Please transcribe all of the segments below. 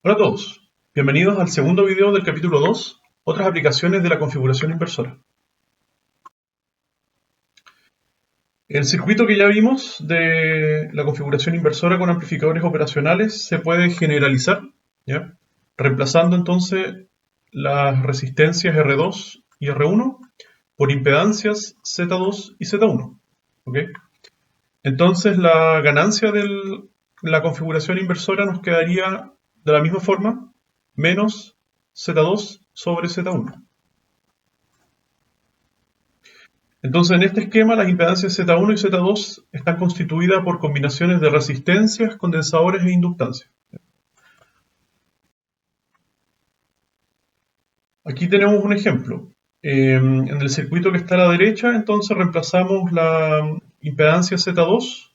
Hola a todos, bienvenidos al segundo video del capítulo 2, otras aplicaciones de la configuración inversora. El circuito que ya vimos de la configuración inversora con amplificadores operacionales se puede generalizar, ¿ya? Reemplazando entonces las resistencias R2 y R1 por impedancias Z2 y Z1. ¿Ok? Entonces la ganancia de la configuración inversora nos quedaría de la misma forma, menos Z2 sobre Z1. Entonces en este esquema las impedancias Z1 y Z2 están constituidas por combinaciones de resistencias, condensadores e inductancias. Aquí tenemos un ejemplo. En el circuito que está a la derecha, entonces reemplazamos la impedancia Z2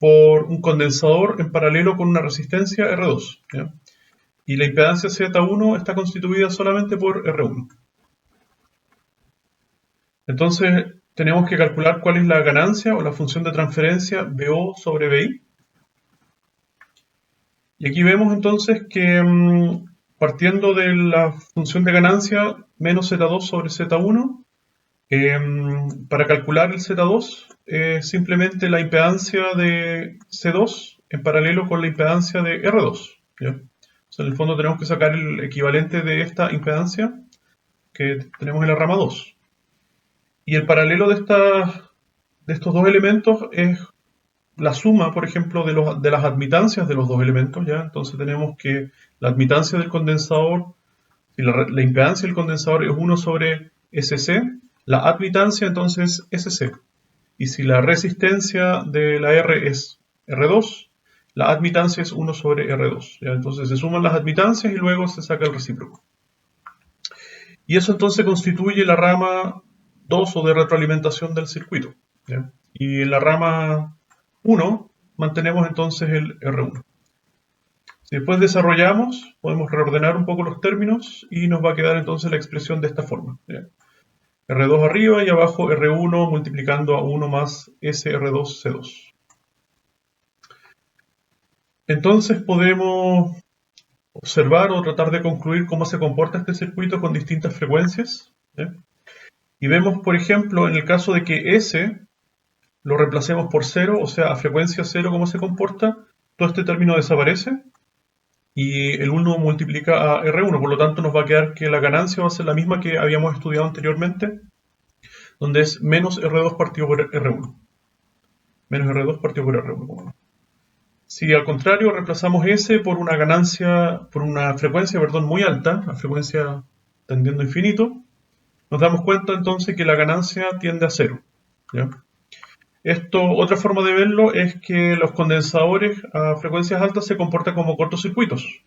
por un condensador en paralelo con una resistencia R2. ¿Ya? Y la impedancia Z1 está constituida solamente por R1. Entonces tenemos que calcular cuál es la ganancia o la función de transferencia BO sobre BI. Y aquí vemos entonces que partiendo de la función de ganancia menos Z2 sobre Z1, para calcular el Z2 simplemente la impedancia de C2 en paralelo con la impedancia de R2. ¿Ya? O sea, en el fondo tenemos que sacar el equivalente de esta impedancia que tenemos en la rama 2. Y el paralelo de estos dos elementos es la suma, por ejemplo, de las admitancias de los dos elementos. ¿Ya? Entonces tenemos que la admitancia del condensador y la impedancia del condensador es 1 sobre SC, la admitancia entonces es SC. Y si la resistencia de la R es R2, la admitancia es 1 sobre R2. ¿Ya? Entonces se suman las admitancias y luego se saca el recíproco. Y eso entonces constituye la rama 2 o de retroalimentación del circuito. ¿Ya? Y en la rama 1 mantenemos entonces el R1. Si después desarrollamos, podemos reordenar un poco los términos y nos va a quedar entonces la expresión de esta forma. ¿Ya? R2 arriba y abajo R1 multiplicando a 1 más SR2C2. Entonces podemos observar o tratar de concluir cómo se comporta este circuito con distintas frecuencias. ¿Ya? Y vemos, por ejemplo, en el caso de que S lo reemplacemos por 0, o sea, a frecuencia 0 cómo se comporta, todo este término desaparece y el 1 multiplica a R1, por lo tanto nos va a quedar que la ganancia va a ser la misma que habíamos estudiado anteriormente, donde es menos R2 partido por R1. Menos R2 partido por R1. Si al contrario reemplazamos S por una frecuencia muy alta, a frecuencia tendiendo a infinito, nos damos cuenta entonces que la ganancia tiende a 0. ¿Ya? Otra forma de verlo es que los condensadores a frecuencias altas se comportan como cortocircuitos.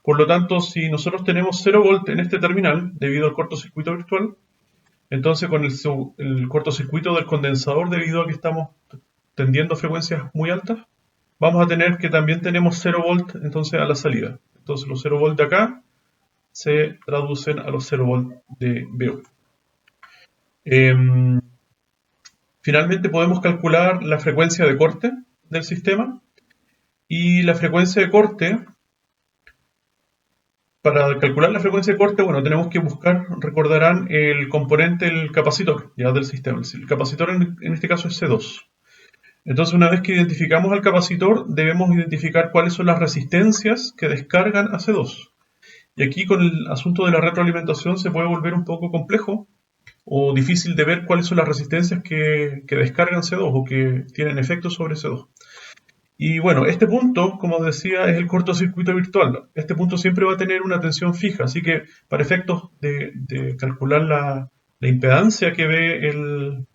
Por lo tanto, si nosotros tenemos 0 volt en este terminal, debido al cortocircuito virtual, entonces con el cortocircuito del condensador, debido a que estamos tendiendo a frecuencias muy altas, vamos a tener que también tenemos 0 volt entonces a la salida. Entonces los 0 volt de acá se traducen a los 0 volt de BO. Finalmente podemos calcular la frecuencia de corte del sistema y la frecuencia de corte, para calcular la frecuencia de corte, bueno, tenemos que buscar, recordarán, el componente, el capacitor ya del sistema. El capacitor en este caso es C2. Entonces una vez que identificamos al capacitor, debemos identificar cuáles son las resistencias que descargan a C2. Y aquí con el asunto de la retroalimentación se puede volver un poco complejo o difícil de ver cuáles son las resistencias que descargan C2 o que tienen efecto sobre C2. Y bueno, este punto, como os decía, es el cortocircuito virtual. Este punto siempre va a tener una tensión fija, así que para efectos de calcular la impedancia que ve el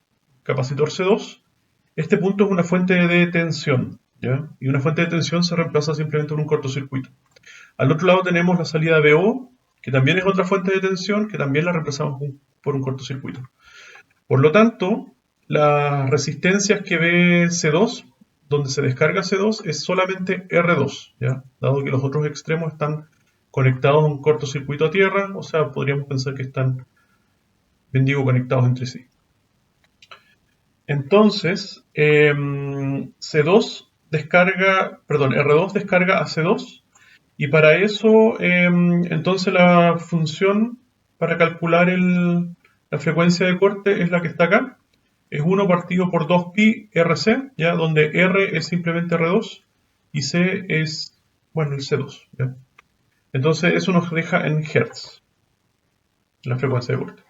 capacitor C2, este punto es una fuente de tensión, ¿ya? Y una fuente de tensión se reemplaza simplemente por un cortocircuito. Al otro lado tenemos la salida BO, que también es otra fuente de tensión, que también la reemplazamos por un cortocircuito. Por lo tanto, las resistencias que ve C2, donde se descarga C2, es solamente R2, ¿ya? Dado que los otros extremos están conectados a un cortocircuito a tierra, o sea, podríamos pensar que están, bien digo, conectados entre sí. Entonces, R2 descarga a C2 Y para eso, entonces la función para calcular la frecuencia de corte es la que está acá. Es 1 partido por 2pi RC, ¿ya? Donde R es simplemente R2 y C es, bueno, el C2, ¿ya? Entonces eso nos deja en Hertz, la frecuencia de corte.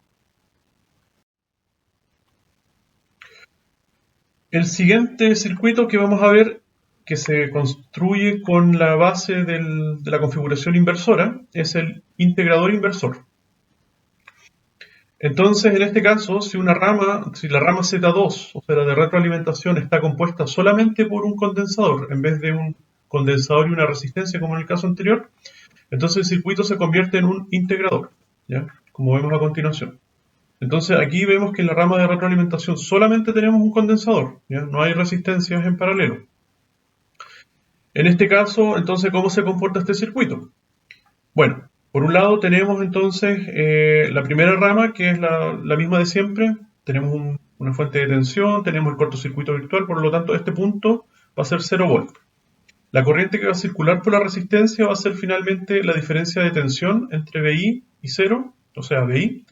El siguiente circuito que vamos a ver, que se construye con la base de la configuración inversora, es el integrador inversor. Entonces, en este caso, si la rama Z2, o sea, la de retroalimentación, está compuesta solamente por un condensador, en vez de un condensador y una resistencia, como en el caso anterior, entonces el circuito se convierte en un integrador, ¿ya? Como vemos a continuación. Entonces, aquí vemos que en la rama de retroalimentación solamente tenemos un condensador, ¿ya? No hay resistencias en paralelo. En este caso, entonces, ¿cómo se comporta este circuito? Bueno, por un lado tenemos entonces la primera rama, que es la misma de siempre. Tenemos una fuente de tensión, tenemos el cortocircuito virtual, por lo tanto este punto va a ser 0 volt. La corriente que va a circular por la resistencia va a ser finalmente la diferencia de tensión entre VI y 0, o sea, VI.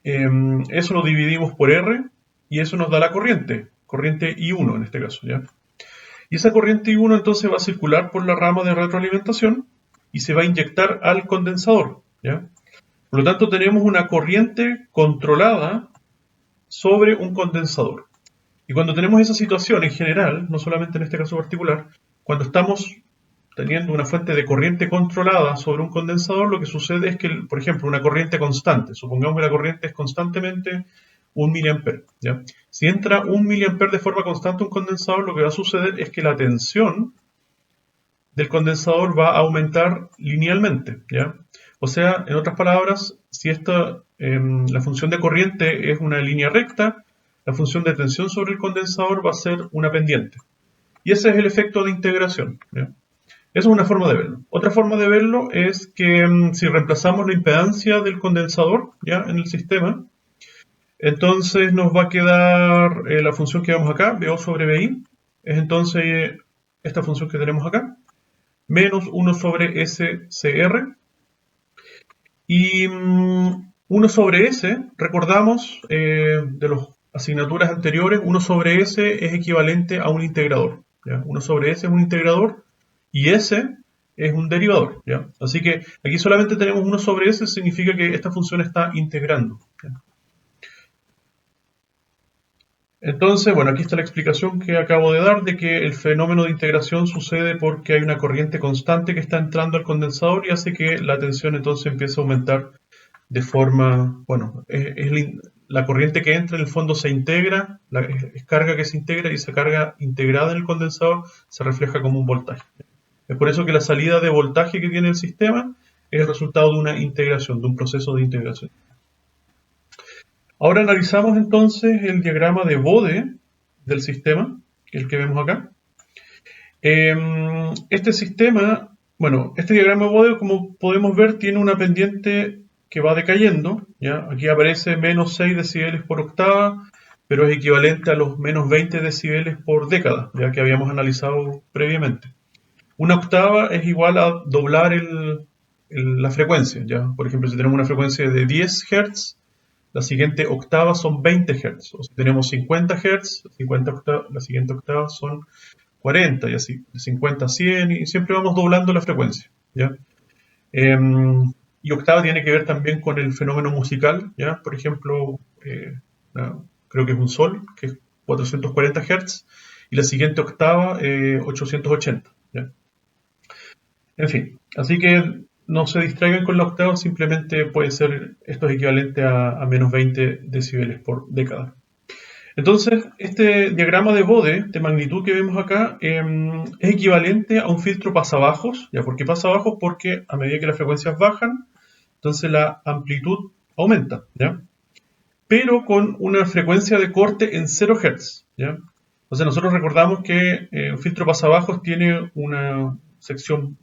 Eso lo dividimos por R y eso nos da la corriente I1 en este caso, ¿ya? Y esa corriente I1 entonces va a circular por la rama de retroalimentación y se va a inyectar al condensador, ¿ya? Por lo tanto, tenemos una corriente controlada sobre un condensador. Y cuando tenemos esa situación en general, no solamente en este caso particular, cuando estamos teniendo una fuente de corriente controlada sobre un condensador, lo que sucede es que, por ejemplo, una corriente constante, supongamos que la corriente es constantemente 1 miliamper, ¿ya? Si entra 1 miliamper de forma constante a un condensador, lo que va a suceder es que la tensión del condensador va a aumentar linealmente, ¿ya? O sea, en otras palabras, si la función de corriente es una línea recta, la función de tensión sobre el condensador va a ser una pendiente. Y ese es el efecto de integración, ¿ya? Esa es una forma de verlo. Otra forma de verlo es que si reemplazamos la impedancia del condensador, ¿ya? En el sistema, entonces nos va a quedar la función que vemos acá, VO sobre VI, es entonces esta función que tenemos acá, menos 1 sobre SCR. Y 1 sobre S, recordamos de las asignaturas anteriores, 1 sobre S es equivalente a un integrador, ¿ya? 1 sobre S es un integrador y S es un derivador, ¿ya? Así que aquí solamente tenemos 1 sobre S, significa que esta función está integrando, ¿ya? Entonces, bueno, aquí está la explicación que acabo de dar de que el fenómeno de integración sucede porque hay una corriente constante que está entrando al condensador y hace que la tensión entonces empiece a aumentar de forma, bueno, la corriente que entra en el fondo se integra, es carga que se integra y esa carga integrada en el condensador se refleja como un voltaje. Es por eso que la salida de voltaje que tiene el sistema es el resultado de una integración, de un proceso de integración. Ahora analizamos entonces el diagrama de Bode del sistema, el que vemos acá. Este sistema, bueno, este diagrama de Bode, como podemos ver, tiene una pendiente que va decayendo, ¿ya? Aquí aparece menos 6 decibeles por octava, pero es equivalente a los menos 20 decibeles por década, ya que habíamos analizado previamente. Una octava es igual a doblar la frecuencia, ¿ya? Por ejemplo, si tenemos una frecuencia de 10 Hz, la siguiente octava son 20 Hz. O si tenemos 50 Hz, la siguiente octava son 40 y así, de 50 a 100 y siempre vamos doblando la frecuencia, ¿ya? Y octava tiene que ver también con el fenómeno musical, ¿ya? Por ejemplo, creo que es un sol, que es 440 Hz, y la siguiente octava 880, ¿ya? En fin, así que no se distraigan con la octava, simplemente puede ser, esto es equivalente a menos 20 decibeles por década. Entonces, este diagrama de Bode, de magnitud que vemos acá, es equivalente a un filtro pasabajos. ¿Ya? ¿Por qué pasabajos? Porque a medida que las frecuencias bajan, entonces la amplitud aumenta, ¿ya? Pero con una frecuencia de corte en 0 Hz, ¿ya? Entonces nosotros recordamos que un filtro pasabajos tiene una sección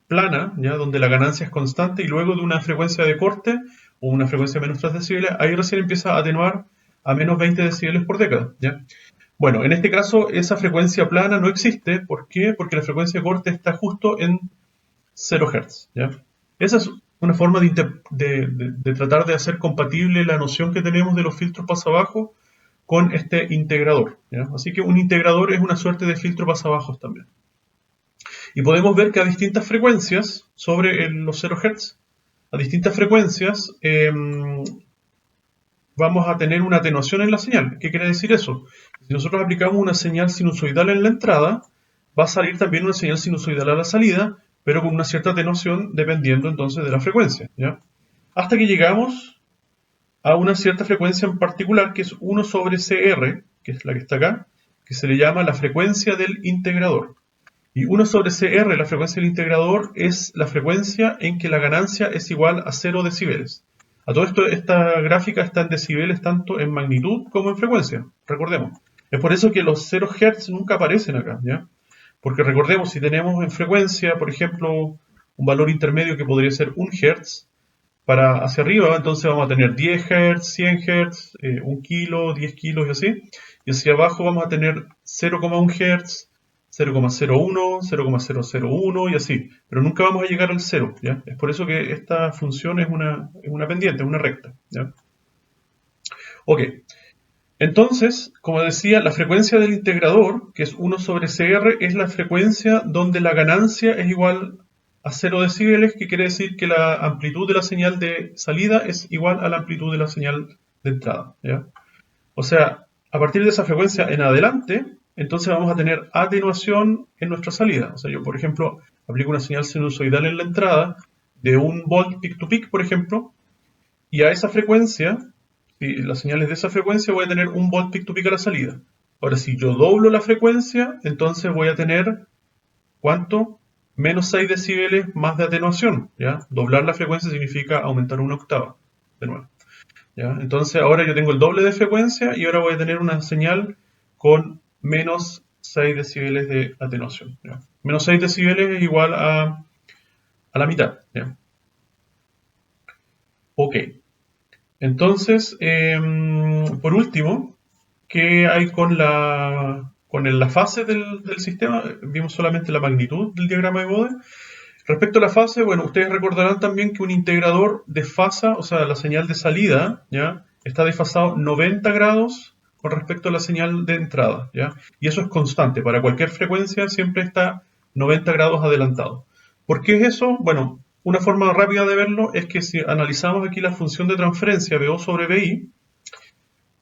plana, ¿ya? Donde la ganancia es constante y luego de una frecuencia de corte o una frecuencia de menos 3 decibeles, ahí recién empieza a atenuar a menos 20 decibeles por década, ¿ya? Bueno, en este caso esa frecuencia plana no existe. ¿Por qué? Porque la frecuencia de corte está justo en 0 Hz. ¿Ya? Esa es una forma de tratar de hacer compatible la noción que tenemos de los filtros pasabajos con este integrador. ¿Ya? Así que un integrador es una suerte de filtro pasabajos también. Y podemos ver que a distintas frecuencias sobre los 0 Hz, a distintas frecuencias, vamos a tener una atenuación en la señal. ¿Qué quiere decir eso? Si nosotros aplicamos una señal sinusoidal en la entrada, va a salir también una señal sinusoidal a la salida, pero con una cierta atenuación dependiendo entonces de la frecuencia. ¿Ya? Hasta que llegamos a una cierta frecuencia en particular, que es 1 sobre CR, que es la que está acá, que se le llama la frecuencia del integrador. Y 1 sobre CR, la frecuencia del integrador, es la frecuencia en que la ganancia es igual a 0 decibeles. A todo esto, esta gráfica está en decibeles tanto en magnitud como en frecuencia, recordemos. Es por eso que los 0 Hz nunca aparecen acá, ¿ya? Porque recordemos, si tenemos en frecuencia, por ejemplo, un valor intermedio que podría ser 1 Hz, para hacia arriba, entonces vamos a tener 10 Hz, 100 Hz, 1 kilo, 10 kilos y así. Y hacia abajo vamos a tener 0,1 Hz, 0,01, 0,001 y así. Pero nunca vamos a llegar al 0, ¿ya? Es por eso que esta función es una pendiente, es una recta, ¿ya? Ok. Entonces, como decía, la frecuencia del integrador, que es 1 sobre CR, es la frecuencia donde la ganancia es igual a 0 decibeles, que quiere decir que la amplitud de la señal de salida es igual a la amplitud de la señal de entrada, ¿ya? O sea, a partir de esa frecuencia en adelante, entonces vamos a tener atenuación en nuestra salida. O sea, yo, por ejemplo, aplico una señal sinusoidal en la entrada de 1 volt peak to peak, por ejemplo, y a esa frecuencia, si la señal es de esa frecuencia, voy a tener 1 volt peak to peak a la salida. Ahora, si yo doblo la frecuencia, entonces voy a tener, ¿cuánto? Menos 6 decibeles más de atenuación, ¿ya? Doblar la frecuencia significa aumentar una octava, de nuevo. ¿Ya? Entonces ahora yo tengo el doble de frecuencia y ahora voy a tener una señal con menos 6 decibeles de atenuación. ¿Ya? Menos 6 decibeles es igual a la mitad. ¿Ya? Ok. Entonces, por último, ¿qué hay con la fase del sistema? Vimos solamente la magnitud del diagrama de Bode. Respecto a la fase, bueno, ustedes recordarán también que un integrador desfasa, o sea, la señal de salida, ¿ya? Está desfasado 90 grados con respecto a la señal de entrada, ¿ya? Y eso es constante, para cualquier frecuencia siempre está 90 grados adelantado. ¿Por qué es eso? Bueno, una forma rápida de verlo es que si analizamos aquí la función de transferencia BO sobre BI,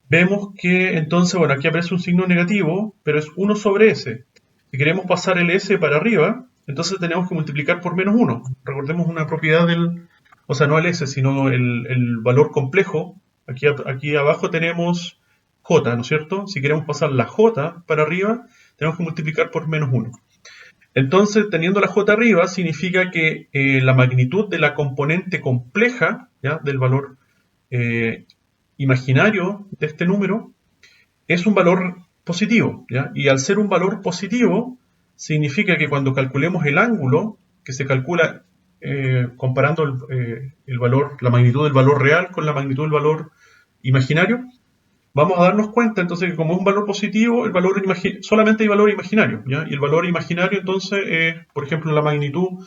vemos que entonces, bueno, aquí aparece un signo negativo, pero es 1 sobre S. Si queremos pasar el S para arriba, entonces tenemos que multiplicar por menos 1. Recordemos una propiedad o sea, no el S, sino el valor complejo. Aquí abajo tenemos J, ¿no es cierto? Si queremos pasar la J para arriba, tenemos que multiplicar por menos 1. Entonces, teniendo la J arriba, significa que la magnitud de la componente compleja, ¿ya? Del valor imaginario de este número, es un valor positivo, ¿ya? Y al ser un valor positivo, significa que cuando calculemos el ángulo, que se calcula comparando el valor, la magnitud del valor real con la magnitud del valor imaginario, vamos a darnos cuenta entonces que como es un valor positivo, solamente hay valor imaginario, ¿ya? Y el valor imaginario entonces es, por ejemplo, la magnitud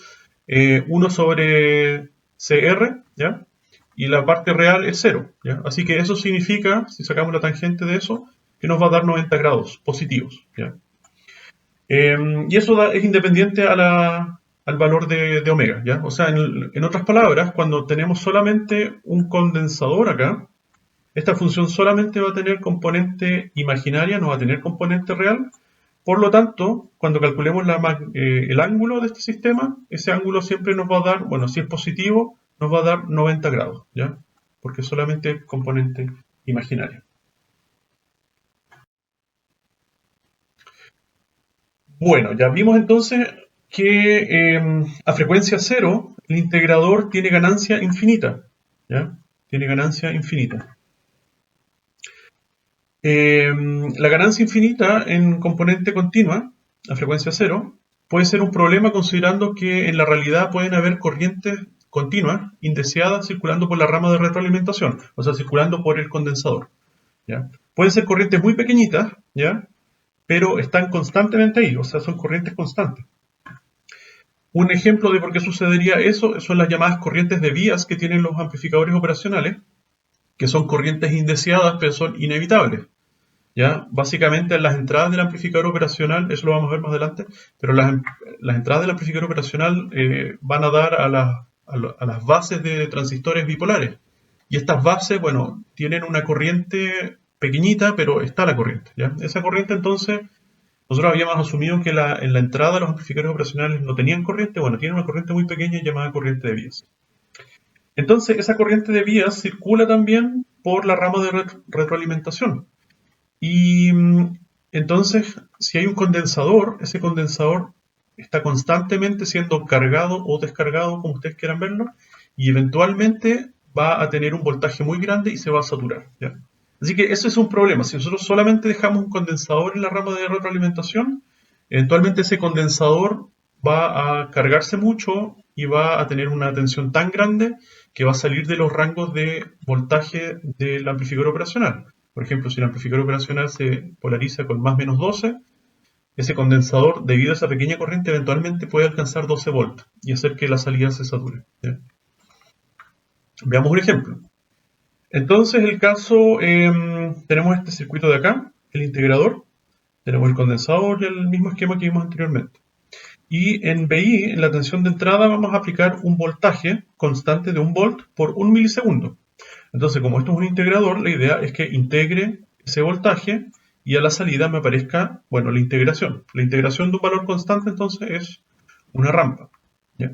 1 sobre CR, ¿ya? Y la parte real es 0, ¿ya? Así que eso significa, si sacamos la tangente de eso, que nos va a dar 90 grados positivos, ¿ya? Y eso es independiente al valor de omega, ¿ya? O sea, en otras palabras, cuando tenemos solamente un condensador acá, esta función solamente va a tener componente imaginaria, no va a tener componente real. Por lo tanto, cuando calculemos el ángulo de este sistema, ese ángulo siempre nos va a dar, bueno, si es positivo, nos va a dar 90 grados, ¿ya? Porque es solamente componente imaginario. Bueno, ya vimos entonces que a frecuencia cero el integrador tiene ganancia infinita, ¿ya? Tiene ganancia infinita. La ganancia infinita en componente continua, a frecuencia cero, puede ser un problema considerando que en la realidad pueden haber corrientes continuas, indeseadas, circulando por la rama de retroalimentación, o sea, circulando por el condensador, ¿ya? Pueden ser corrientes muy pequeñitas, ¿ya? Pero están constantemente ahí, o sea, son corrientes constantes. Un ejemplo de por qué sucedería eso son las llamadas corrientes de vías que tienen los amplificadores operacionales, que son corrientes indeseadas, pero son inevitables. ¿Ya? Básicamente en las entradas del amplificador operacional, eso lo vamos a ver más adelante, pero las entradas del amplificador operacional van a dar a las bases de transistores bipolares. Y estas bases, bueno, tienen una corriente pequeñita, pero está la corriente. ¿Ya? Esa corriente entonces, nosotros habíamos asumido que en la entrada los amplificadores operacionales no tenían corriente, bueno, tienen una corriente muy pequeña llamada corriente de vías. Entonces, esa corriente de vías circula también por la rama de retroalimentación. Y entonces, si hay un condensador, ese condensador está constantemente siendo cargado o descargado, como ustedes quieran verlo, y eventualmente va a tener un voltaje muy grande y se va a saturar. ¿Ya? Así que eso es un problema. Si nosotros solamente dejamos un condensador en la rama de retroalimentación, eventualmente ese condensador va a cargarse mucho y va a tener una tensión tan grande que va a salir de los rangos de voltaje del amplificador operacional. Por ejemplo, si el amplificador operacional se polariza con más menos 12, ese condensador, debido a esa pequeña corriente, eventualmente puede alcanzar 12 volts y hacer que la salida se sature. ¿Ya? Veamos un ejemplo. Entonces, el caso, tenemos este circuito de acá, el integrador, tenemos el condensador y el mismo esquema que vimos anteriormente. Y en BI, en la tensión de entrada, vamos a aplicar un voltaje constante de 1 volt por 1 milisegundo. Entonces, como esto es un integrador, la idea es que integre ese voltaje y a la salida me aparezca, bueno, la integración. La integración de un valor constante, entonces, es una rampa. ¿Ya?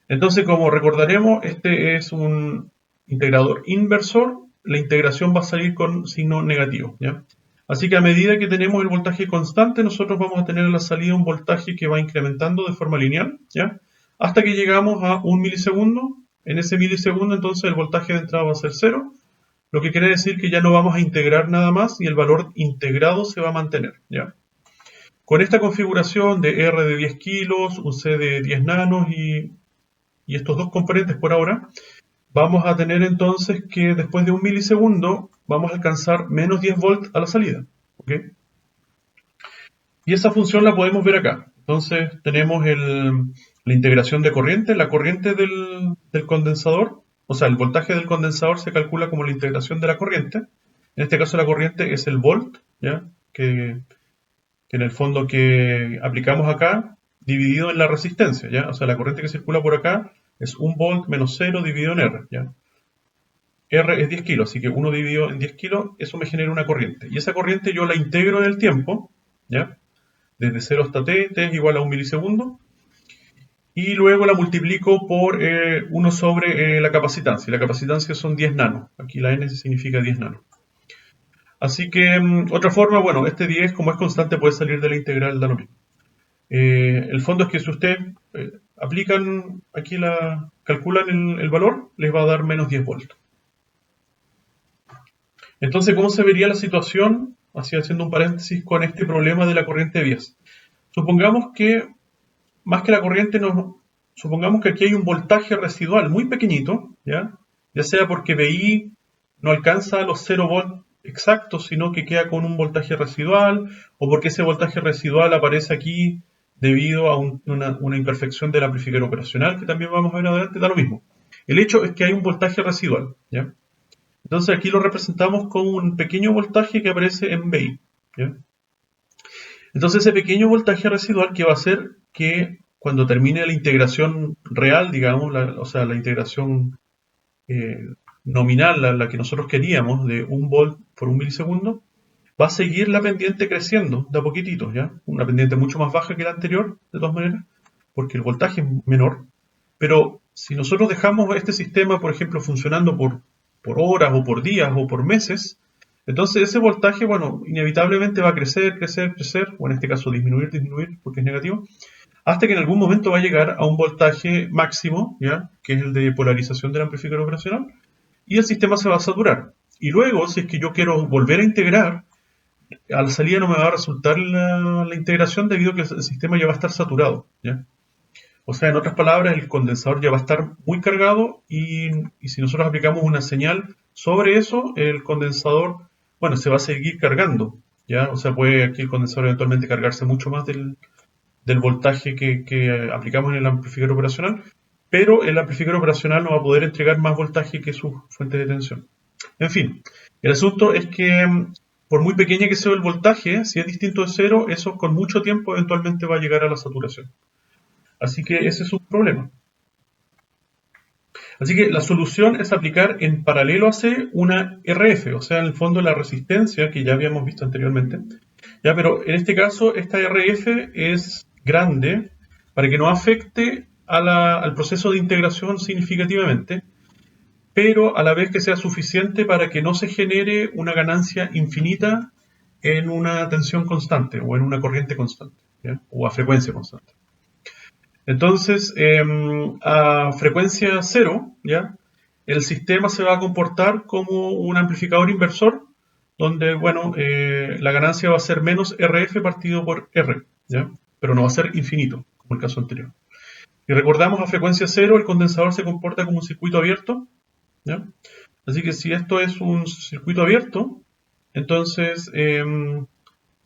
Entonces, como recordaremos, este es un integrador inversor. La integración va a salir con signo negativo. ¿Ya? Así que a medida que tenemos el voltaje constante, nosotros vamos a tener a la salida un voltaje que va incrementando de forma lineal, ¿ya? Hasta que llegamos a 1 milisegundo. En ese milisegundo, entonces, el voltaje de entrada va a ser 0, lo que quiere decir que ya no vamos a integrar nada más y el valor integrado se va a mantener, ¿ya? Con esta configuración de R de 10 kilos, un C de 10 nanos y estos dos componentes por ahora, vamos a tener entonces que después de 1 milisegundo vamos a alcanzar menos 10 volts a la salida. ¿Okay? Y esa función la podemos ver acá. Entonces tenemos la integración de corriente, la corriente del condensador, o sea, el voltaje del condensador se calcula como la integración de la corriente. En este caso la corriente es el volt, ¿ya? Que en el fondo que aplicamos acá dividido en la resistencia, ¿ya? O sea, la corriente que circula por acá es 1 volt menos 0 dividido en R, ¿ya? R es 10 kilos, así que 1 dividido en 10 kilos, eso me genera una corriente. Y esa corriente yo la integro en el tiempo, ¿ya? Desde 0 hasta t, t es igual a 1 milisegundo. Y luego la multiplico por 1 sobre la capacitancia. Y la capacitancia son 10 nanos. Aquí la n significa 10 nanos. Así que, otra forma, bueno, este 10, como es constante, puede salir de la integral, da lo mismo. El fondo es que si ustedes aplican aquí calculan el valor, les va a dar menos 10 volts. Entonces, ¿cómo se vería la situación, así haciendo un paréntesis, con este problema de la corriente de vías? Supongamos que, más que la corriente, supongamos que aquí hay un voltaje residual muy pequeñito, ¿ya? Ya sea porque BI no alcanza los 0 volts exactos, sino que queda con un voltaje residual, o porque ese voltaje residual aparece aquí debido a una imperfección del amplificador operacional, que también vamos a ver adelante, da lo mismo. El hecho es que hay un voltaje residual, ¿ya? Entonces aquí lo representamos con un pequeño voltaje que aparece en BI, ¿ya? Entonces ese pequeño voltaje residual que va a hacer que cuando termine la integración real, digamos, o sea, la integración nominal, la que nosotros queríamos, de 1 volt por 1 milisegundo, va a seguir la pendiente creciendo de a poquitito, ¿ya? Una pendiente mucho más baja que la anterior, de todas maneras, porque el voltaje es menor. Pero si nosotros dejamos este sistema, por ejemplo, funcionando por horas o por días o por meses, entonces ese voltaje, bueno, inevitablemente va a crecer, crecer, crecer, o en este caso disminuir, disminuir, porque es negativo, hasta que en algún momento va a llegar a un voltaje máximo, ¿ya? Que es el de polarización del amplificador operacional, y el sistema se va a saturar. Y luego, si es que yo quiero volver a integrar, a la salida no me va a resultar la integración debido a que el sistema ya va a estar saturado, ¿ya? O sea, en otras palabras, el condensador ya va a estar muy cargado y si nosotros aplicamos una señal sobre eso, el condensador, bueno, se va a seguir cargando, ¿ya? O sea, puede aquí el condensador eventualmente cargarse mucho más del voltaje que aplicamos en el amplificador operacional, pero el amplificador operacional no va a poder entregar más voltaje que su fuente de tensión. En fin, el asunto es que por muy pequeña que sea el voltaje, si es distinto de cero, eso con mucho tiempo eventualmente va a llegar a la saturación. Así que ese es un problema. Así que la solución es aplicar en paralelo a C una RF, o sea, en el fondo la resistencia que ya habíamos visto anteriormente. Ya, pero en este caso esta RF es grande para que no afecte al proceso de integración significativamente, pero a la vez que sea suficiente para que no se genere una ganancia infinita en una tensión constante o en una corriente constante, ¿ya? O a frecuencia constante. Entonces, a frecuencia cero, ¿ya? El sistema se va a comportar como un amplificador inversor, donde, bueno, la ganancia va a ser menos RF partido por R, ¿ya? Pero no va a ser infinito, como el caso anterior. Y recordamos, a frecuencia cero, el condensador se comporta como un circuito abierto, ¿ya? Así que si esto es un circuito abierto, entonces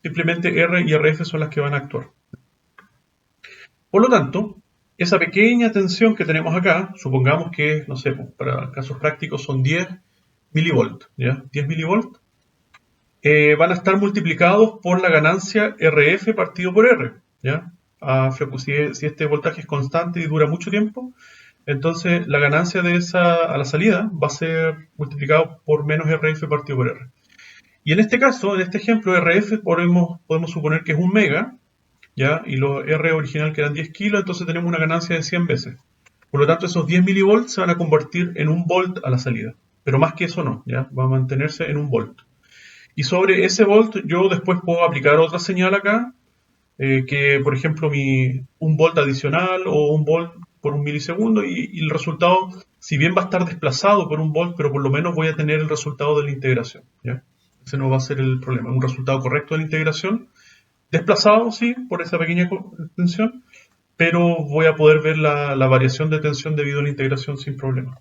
simplemente R y RF son las que van a actuar. Por lo tanto, esa pequeña tensión que tenemos acá, supongamos que, no sé, para casos prácticos son 10 milivolts, ¿ya? 10 milivolts, van a estar multiplicados por la ganancia RF partido por R, ¿ya? Si este voltaje es constante y dura mucho tiempo, entonces la ganancia de esa a la salida va a ser multiplicado por menos RF partido por R. Y en este caso, en este ejemplo, RF podemos suponer que es un mega, ¿ya? Y los R original que eran 10 kilos, entonces tenemos una ganancia de 100 veces. Por lo tanto, esos 10 milivolts se van a convertir en un volt a la salida. Pero más que eso no, ¿ya? Va a mantenerse en un volt. Y sobre ese volt yo después puedo aplicar otra señal acá, que por ejemplo un volt adicional o un volt por un milisegundo y el resultado, si bien va a estar desplazado por un volt, pero por lo menos voy a tener el resultado de la integración, ¿ya? Ese no va a ser el problema, un resultado correcto de la integración, desplazado sí por esa pequeña tensión, pero voy a poder ver la variación de tensión debido a la integración sin problema.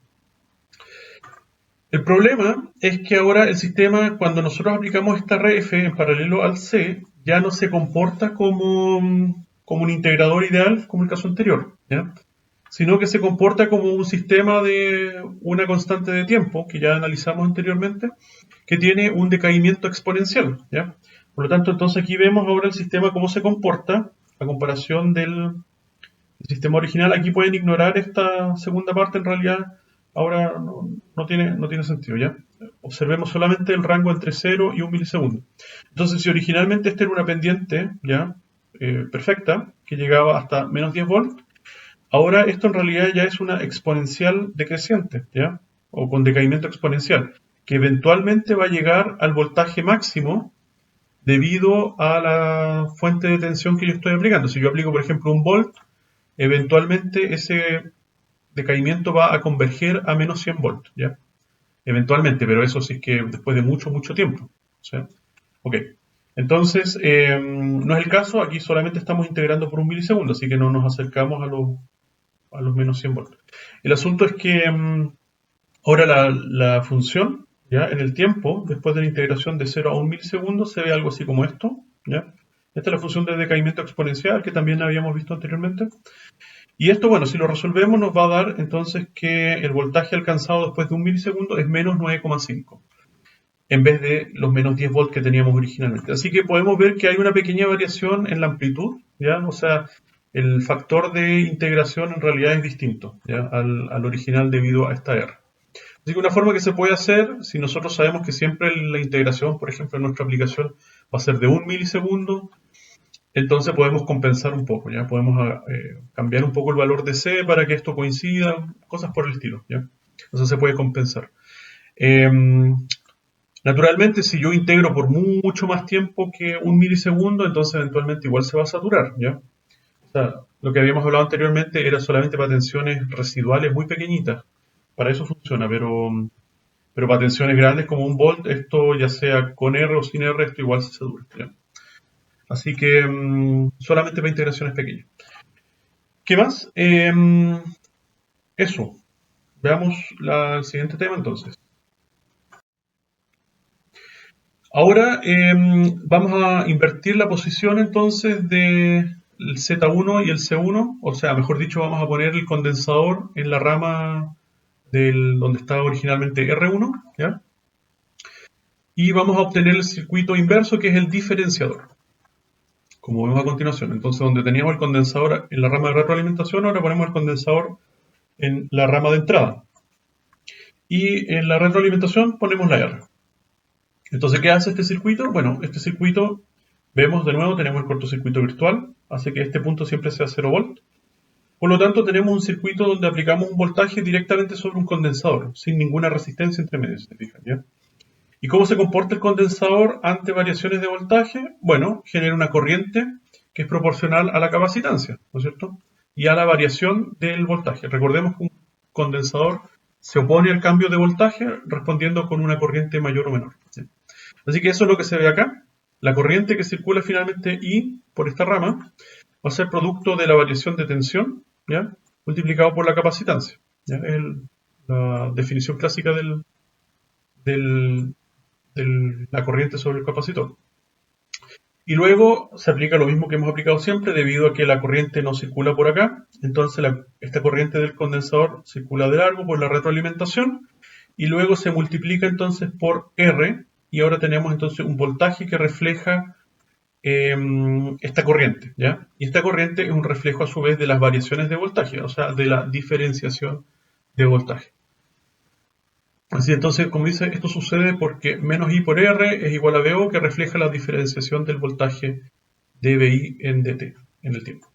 El problema es que ahora el sistema, cuando nosotros aplicamos esta RF en paralelo al C, ya no se comporta como un integrador ideal, como el caso anterior, ¿ya? Sino que se comporta como un sistema de una constante de tiempo, que ya analizamos anteriormente, que tiene un decaimiento exponencial, ¿ya? Por lo tanto, entonces aquí vemos ahora el sistema cómo se comporta a comparación del sistema original. Aquí pueden ignorar esta segunda parte, en realidad ahora no tiene sentido, ¿ya? Observemos solamente el rango entre 0 y 1 milisegundo. Entonces, si originalmente esta era una pendiente, ¿ya? Perfecta, que llegaba hasta menos 10 volts, ahora esto en realidad ya es una exponencial decreciente, ¿ya? O con decaimiento exponencial, que eventualmente va a llegar al voltaje máximo debido a la fuente de tensión que yo estoy aplicando. Si yo aplico, por ejemplo, un volt, eventualmente ese decaimiento va a converger a menos 100 volts, ¿ya? Eventualmente, pero eso sí es que después de mucho, mucho tiempo. ¿Sí? Ok. Entonces, no es el caso, aquí solamente estamos integrando por un milisegundo, así que no nos acercamos a los menos 100 volts. El asunto es que ahora la función, ¿ya? En el tiempo, después de la integración de 0 a 1 milisegundo, se ve algo así como esto, ¿ya? Esta es la función de decaimiento exponencial que también habíamos visto anteriormente. Y esto, bueno, si lo resolvemos nos va a dar entonces que el voltaje alcanzado después de un milisegundo es menos 9,5 en vez de los menos 10 volts que teníamos originalmente. Así que podemos ver que hay una pequeña variación en la amplitud, ¿ya? O sea, el factor de integración en realidad es distinto, ¿ya? Al original debido a esta R. Así que una forma que se puede hacer, si nosotros sabemos que siempre la integración, por ejemplo, en nuestra aplicación va a ser de un milisegundo, entonces podemos compensar un poco, ¿ya? Podemos cambiar un poco el valor de C para que esto coincida, cosas por el estilo, ¿ya? Entonces se puede compensar. Naturalmente, si yo integro por mucho más tiempo que un milisegundo, entonces eventualmente igual se va a saturar, ¿ya? O sea, lo que habíamos hablado anteriormente era solamente para tensiones residuales muy pequeñitas. Para eso funciona, pero para tensiones grandes como un volt, esto ya sea con R o sin R, esto igual se satura, ¿ya? Así que solamente para integraciones pequeñas. ¿Qué más? Eso. Veamos el siguiente tema entonces. Ahora vamos a invertir la posición entonces el Z1 y el C1, o sea, mejor dicho, vamos a poner el condensador en la rama donde estaba originalmente R1, ¿ya? Y vamos a obtener el circuito inverso, que es el diferenciador, como vemos a continuación. Entonces, donde teníamos el condensador en la rama de retroalimentación, ahora ponemos el condensador en la rama de entrada. Y en la retroalimentación ponemos la R. Entonces, ¿qué hace este circuito? Bueno, este circuito, vemos de nuevo, tenemos el cortocircuito virtual, hace que este punto siempre sea 0 volt. Por lo tanto, tenemos un circuito donde aplicamos un voltaje directamente sobre un condensador, sin ninguna resistencia entre medio, si se fijan, ¿ya? ¿Y cómo se comporta el condensador ante variaciones de voltaje? Bueno, genera una corriente que es proporcional a la capacitancia, ¿no es cierto? Y a la variación del voltaje. Recordemos que un condensador se opone al cambio de voltaje respondiendo con una corriente mayor o menor, ¿sí? Así que eso es lo que se ve acá. La corriente que circula finalmente I por esta rama va a ser producto de la variación de tensión, ¿ya?, multiplicado por la capacitancia, ¿ya? Es la definición clásica de la corriente sobre el capacitor. Y luego se aplica lo mismo que hemos aplicado siempre, debido a que la corriente no circula por acá. Entonces esta corriente del condensador circula de largo por la retroalimentación y luego se multiplica entonces por R, y ahora tenemos entonces un voltaje que refleja esta corriente, ¿ya? Y esta corriente es un reflejo a su vez de las variaciones de voltaje, o sea, de la diferenciación de voltaje. Así entonces, como dice, esto sucede porque menos I por R es igual a VO, que refleja la diferenciación del voltaje de VI en DT, en el tiempo.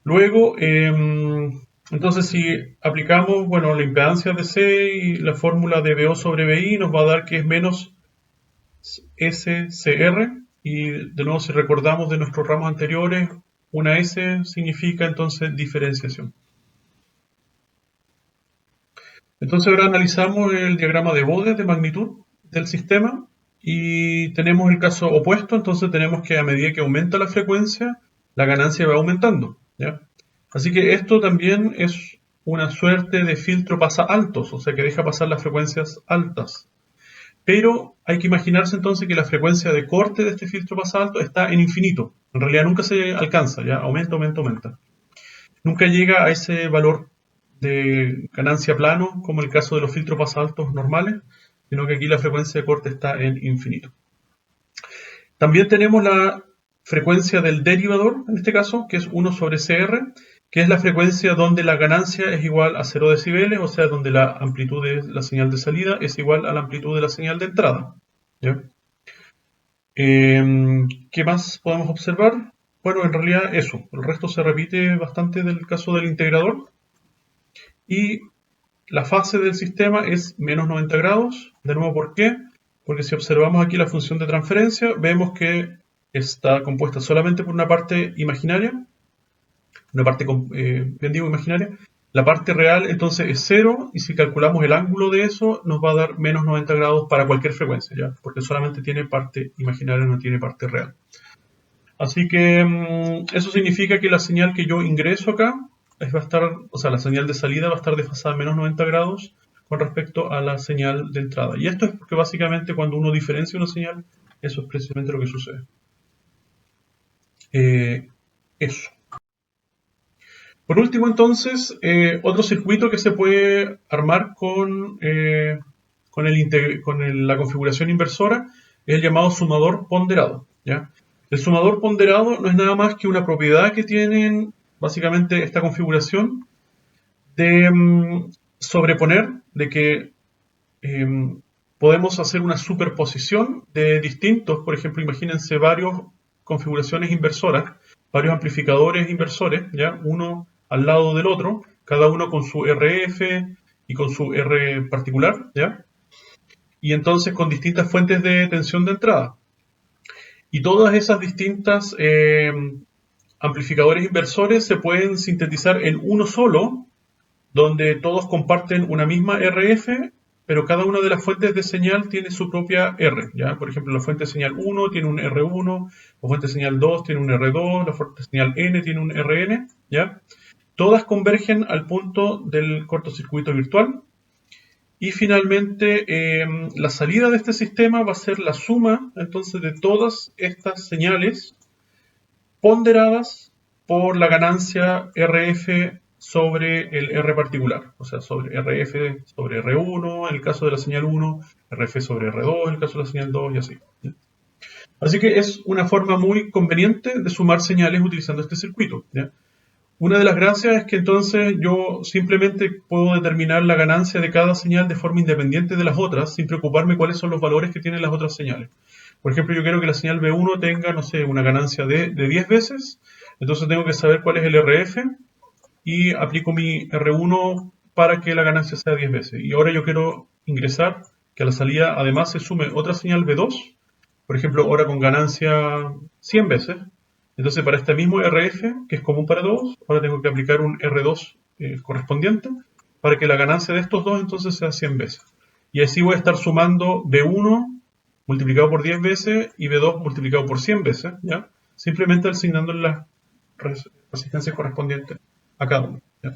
Luego, entonces si aplicamos, bueno, la impedancia DC y la fórmula de VO sobre VI, nos va a dar que es menos SCR, y de nuevo si recordamos de nuestros ramos anteriores, una S significa entonces diferenciación. Entonces ahora analizamos el diagrama de Bode de magnitud del sistema y tenemos el caso opuesto. Entonces tenemos que a medida que aumenta la frecuencia, la ganancia va aumentando, ¿ya? Así que esto también es una suerte de filtro pasa altos, o sea que deja pasar las frecuencias altas. Pero hay que imaginarse entonces que la frecuencia de corte de este filtro pasa alto está en infinito. En realidad nunca se alcanza, ¿ya? Aumenta, aumenta, aumenta. Nunca llega a ese valor de ganancia plano, como el caso de los filtros pasaltos normales, sino que aquí la frecuencia de corte está en infinito. También tenemos la frecuencia del derivador, en este caso, que es 1 sobre CR, que es la frecuencia donde la ganancia es igual a 0 decibeles, o sea, donde la amplitud de la señal de salida es igual a la amplitud de la señal de entrada, ¿ya? ¿Qué más podemos observar? Bueno, en realidad eso. El resto se repite bastante del caso del integrador. Y la fase del sistema es menos 90 grados. De nuevo, ¿por qué? Porque si observamos aquí la función de transferencia, vemos que está compuesta solamente por una parte imaginaria, una parte, bien digo, imaginaria. La parte real entonces es 0, y si calculamos el ángulo de eso, nos va a dar menos 90 grados para cualquier frecuencia, ¿ya? Porque solamente tiene parte imaginaria, no tiene parte real. Así que eso significa que la señal que yo ingreso acá va a estar, o sea, la señal de salida va a estar desfasada menos 90 grados con respecto a la señal de entrada. Y esto es porque básicamente cuando uno diferencia una señal, eso es precisamente lo que sucede. Eso. Por último, entonces, otro circuito que se puede armar con la configuración inversora es el llamado sumador ponderado, ¿ya? El sumador ponderado no es nada más que una propiedad que tienen básicamente esta configuración de sobreponer, de que podemos hacer una superposición de distintos, por ejemplo, imagínense varias configuraciones inversoras, varios amplificadores inversores, ¿ya? Uno al lado del otro, cada uno con su RF y con su R particular, ¿ya? Y entonces con distintas fuentes de tensión de entrada. Y todas esas distintas amplificadores inversores se pueden sintetizar en uno solo, donde todos comparten una misma RF, pero cada una de las fuentes de señal tiene su propia R, ¿ya? Por ejemplo, la fuente de señal 1 tiene un R1, la fuente de señal 2 tiene un R2, la fuente de señal N tiene un RN, ¿ya? Todas convergen al punto del cortocircuito virtual. Y finalmente, la salida de este sistema va a ser la suma entonces de todas estas señales ponderadas por la ganancia RF sobre el R particular, o sea, sobre RF sobre R1 en el caso de la señal 1, RF sobre R2 en el caso de la señal 2 y así. Así que es una forma muy conveniente de sumar señales utilizando este circuito. ¿Ya? Una de las gracias es que entonces yo simplemente puedo determinar la ganancia de cada señal de forma independiente de las otras, sin preocuparme cuáles son los valores que tienen las otras señales. Por ejemplo, yo quiero que la señal B1 tenga, no sé, una ganancia de 10 veces, entonces tengo que saber cuál es el RF y aplico mi R1 para que la ganancia sea 10 veces. Y ahora yo quiero ingresar que a la salida además se sume otra señal B2, por ejemplo, ahora con ganancia 100 veces. Entonces, para este mismo RF, que es común para todos, ahora tengo que aplicar un R2 correspondiente para que la ganancia de estos dos entonces sea 100 veces. Y así voy a estar sumando B1 multiplicado por 10 veces y B2 multiplicado por 100 veces, ¿ya? Simplemente asignando las resistencias correspondientes a cada uno. ¿Ya?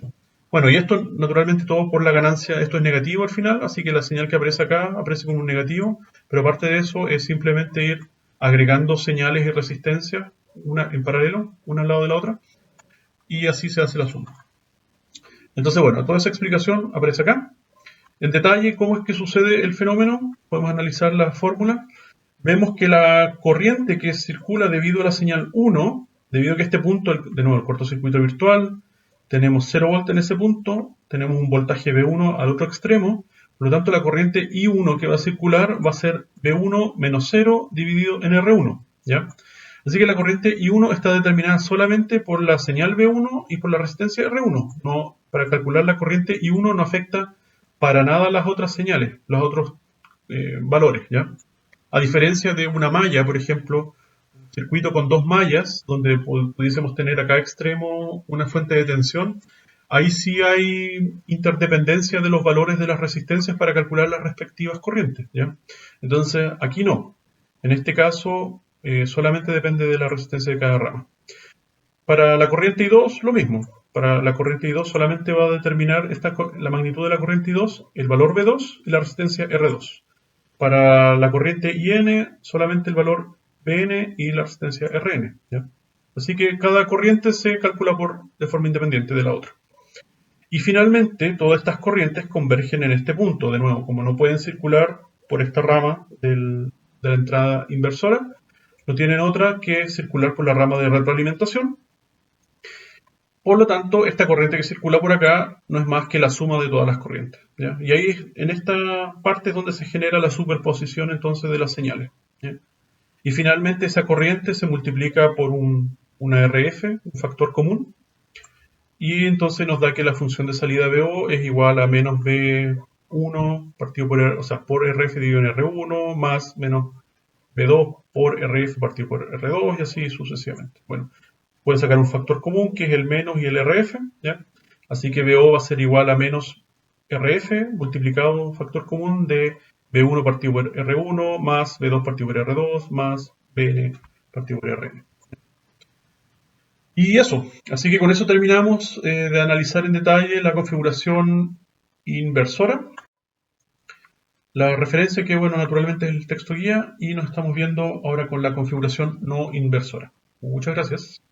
Bueno, y esto naturalmente todo por la ganancia, esto es negativo al final, así que la señal que aparece acá aparece como un negativo, pero aparte de eso es simplemente ir agregando señales y resistencias una en paralelo, una al lado de la otra, y así se hace la suma. Entonces, bueno, toda esa explicación aparece acá. En detalle, ¿cómo es que sucede el fenómeno? Podemos analizar la fórmula. Vemos que la corriente que circula debido a la señal 1, debido a que este punto, de nuevo, el cortocircuito virtual, tenemos 0 volts en ese punto, tenemos un voltaje V1 al otro extremo, por lo tanto la corriente I1 que va a circular va a ser V1 menos 0 dividido en R1, ¿ya? Así que la corriente I1 está determinada solamente por la señal V1 y por la resistencia R1. No, para calcular la corriente I1 no afecta para nada las otras señales, los otros valores, ¿ya? A diferencia de una malla, por ejemplo, un circuito con dos mallas, donde pudiésemos tener a cada extremo una fuente de tensión, ahí sí hay interdependencia de los valores de las resistencias para calcular las respectivas corrientes, ¿ya? Entonces, aquí no. En este caso, solamente depende de la resistencia de cada rama. Para la corriente I2, lo mismo. Para la corriente I2 solamente va a determinar la magnitud de la corriente I2, el valor V2 y la resistencia R2. Para la corriente IN, solamente el valor Bn y la resistencia Rn. ¿Ya? Así que cada corriente se calcula de forma independiente de la otra. Y finalmente, todas estas corrientes convergen en este punto. De nuevo, como no pueden circular por esta rama de la entrada inversora, no tienen otra que circular por la rama de retroalimentación. Por lo tanto, esta corriente que circula por acá no es más que la suma de todas las corrientes. ¿Ya? Y ahí, en esta parte es donde se genera la superposición entonces de las señales. ¿Ya? Y finalmente esa corriente se multiplica por una RF, un factor común, y entonces nos da que la función de salida BO es igual a menos B1 partido por, o sea, por RF dividido en R1 más menos B2 por RF partido por R2 y así sucesivamente. Bueno, puede sacar un factor común que es el menos y el RF, ¿ya? Así que BO va a ser igual a menos RF multiplicado un factor común de B1 partido por R1 más B2 partido por R2 más BN partido por RN. Y eso, así que con eso terminamos de analizar en detalle la configuración inversora. La referencia que, bueno, naturalmente es el texto guía y nos estamos viendo ahora con la configuración no inversora. Muchas gracias.